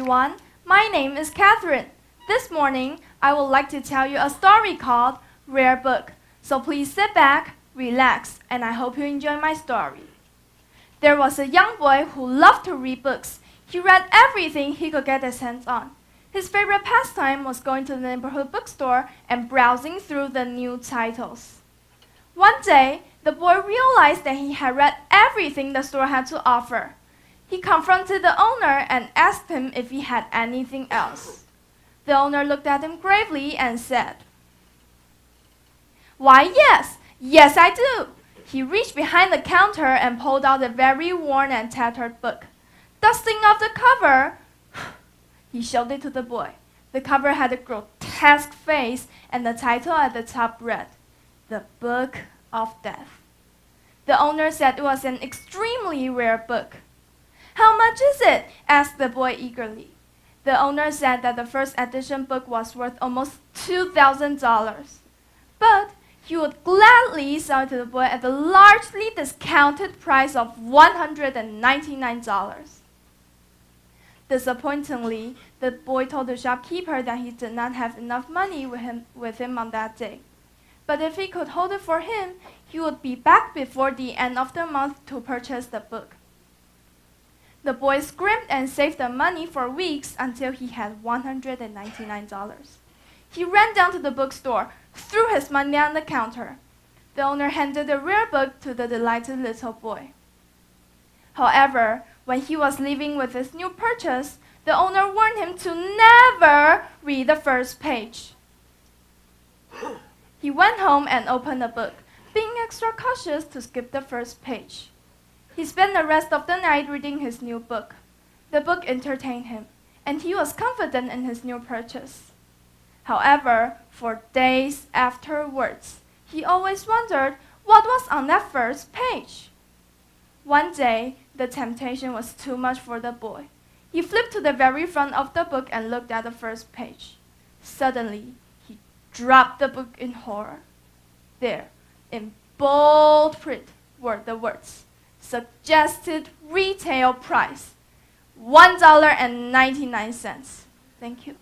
everyone, my name is Katherine. This morning, I would like to tell you a story called Rare Book. So please sit back, relax, and I hope you enjoy my story. There was a young boy who loved to read books. He read everything he could get his hands on. His favorite pastime was going to the neighborhood bookstore and browsing through the new titles. One day, the boy realized that he had read everything the store had to offer. He confronted the owner and asked him if he had anything else. The owner looked at him gravely and said, "Why, yes, I do." He reached behind the counter and pulled out a very worn and tattered book. Dusting off the cover, he showed it to the boy. The cover had a grotesque face, and the title at the top read, "The Book of Death." The owner said it was an extremely rare book. "How much is it?" asked the boy eagerly. The owner said that the first edition book was worth almost $2,000. But he would gladly sell it to the boy at the largely discounted price of $199. Disappointingly, the boy told the shopkeeper that he did not have enough money with him on that day. But if he could hold it for him, he would be back before the end of the month to purchase the book. The boy scrimped and saved the money for weeks until he had $199. He ran down to the bookstore, threw his money on the counter. The owner handed the rare book to the delighted little boy. However, when he was leaving with his new purchase, the owner warned him to never read the first page. He went home and opened the book, being extra cautious to skip the first page. He spent the rest of the night reading his new book. The book entertained him, and he was confident in his new purchase. However, for days afterwards, he always wondered what was on that first page. One day, the temptation was too much for the boy. He flipped to the very front of the book and looked at the first page. Suddenly, he dropped the book in horror. There, in bold print, were the words, "Suggested retail price, $1.99. Thank you.